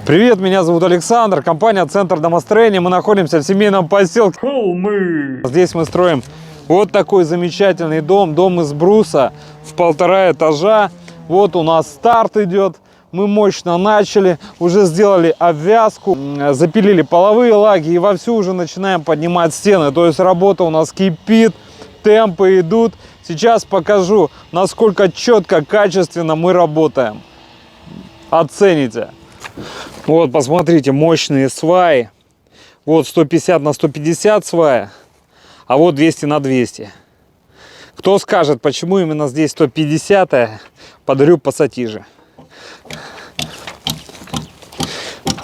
Привет, меня зовут Александр, компания «Центр домостроения». Мы находимся в семейном поселке Холмы. Здесь мы строим вот такой замечательный дом, дом из бруса в 1,5 этажа. Вот у нас старт идет. Мы мощно начали, уже сделали обвязку, запилили половые лаги и вовсю уже начинаем поднимать стены. То есть работа у нас кипит, темпы идут. Сейчас покажу, насколько четко, качественно мы работаем. Оцените. Вот, посмотрите, мощные сваи. Вот 150 на 150 свая, а вот 200 на 200. Кто скажет, почему именно здесь 150, подарю пассатижи.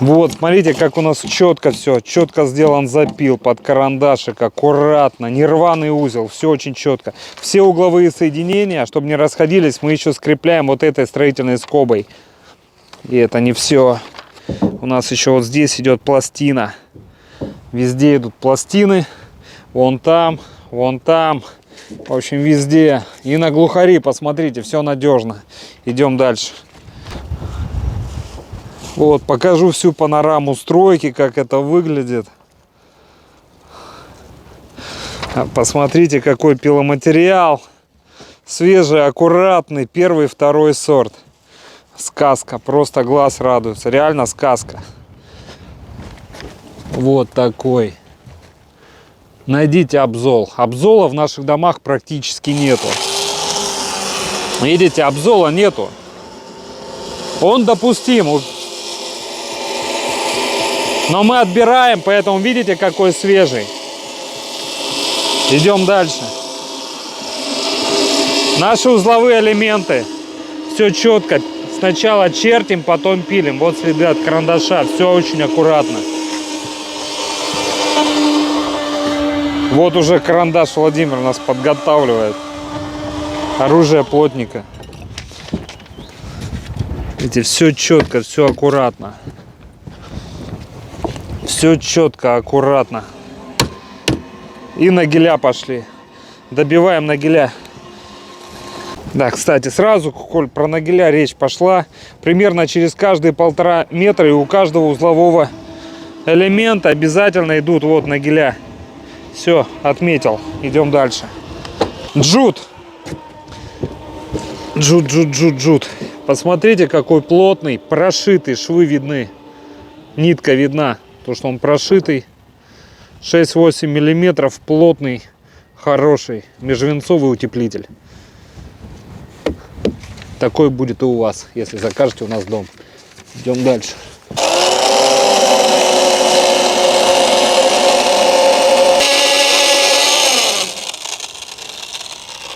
Вот, смотрите, как у нас четко все, четко сделан запил под карандашик, аккуратно, не рваный узел, все очень четко. Все угловые соединения, чтобы не расходились, мы еще скрепляем вот этой строительной скобой. И это не все. У нас еще вот здесь идет пластина. Везде идут пластины. Вон там, вон там. В общем, везде. И на глухари, посмотрите, все надежно. Идем дальше. Вот, покажу всю панораму стройки, как это выглядит. Посмотрите, какой пиломатериал. Свежий, аккуратный, первый, второй сорт. Сказка, просто глаз радуется, реально сказка. Вот такой. Найдите Абзол. Абзола в наших домах практически нету. Видите, Абзола нету. Он допустим. Но мы отбираем, поэтому видите, какой свежий. Идем дальше. Наши узловые элементы. Все четко. Сначала чертим, потом пилим. Вот следы от карандаша. Все очень аккуратно. Вот уже карандаш Владимир нас подготавливает. Оружие плотника. Видите, все четко, все аккуратно. Все четко, аккуратно. И нагиля пошли. Добиваем нагиля. Да, кстати, сразу, коль про нагиля речь пошла, примерно через каждые 1,5 метра и у каждого узлового элемента обязательно идут вот нагиля. Все, отметил. Идем дальше. Джут. Джут, джут, джут, джут. Посмотрите, какой плотный, прошитый, швы видны. Нитка видна, то что он прошитый. 6-8 миллиметров, плотный, хороший, межвинцовый утеплитель. Такой будет и у вас, если закажете у нас дом. Идем дальше.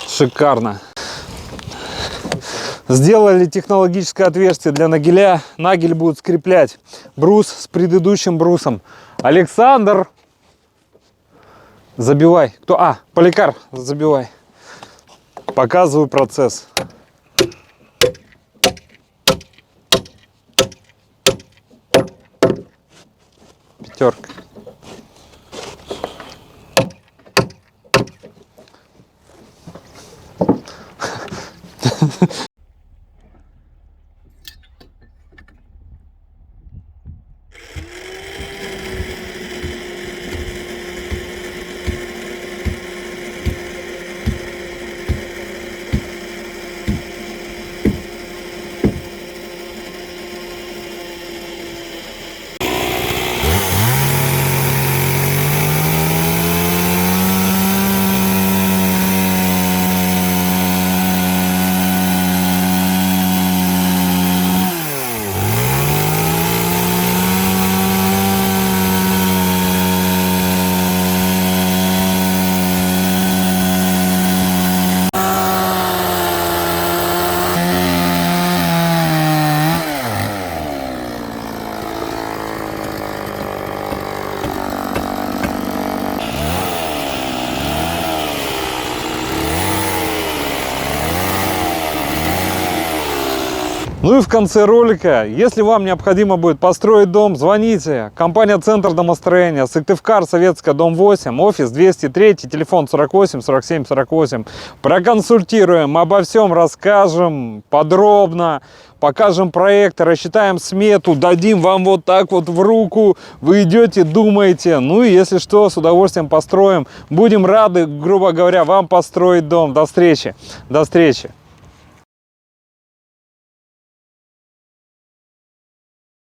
Шикарно. Сделали технологическое отверстие для нагиля. Нагель будет скреплять брус с предыдущим брусом. Александр, забивай. Кто? Поликар, забивай. Показываю процесс. Пятерка. Ну и в конце ролика, если вам необходимо будет построить дом, звоните. Компания «Центр домостроения», Сыктывкар, Советская, дом 8, офис 203, телефон 48 47 48. Проконсультируем, обо всем расскажем подробно, покажем проект, рассчитаем смету, дадим вам вот так вот в руку. Вы идете, думаете, ну и если что, с удовольствием построим. Будем рады, грубо говоря, вам построить дом. До встречи. До встречи.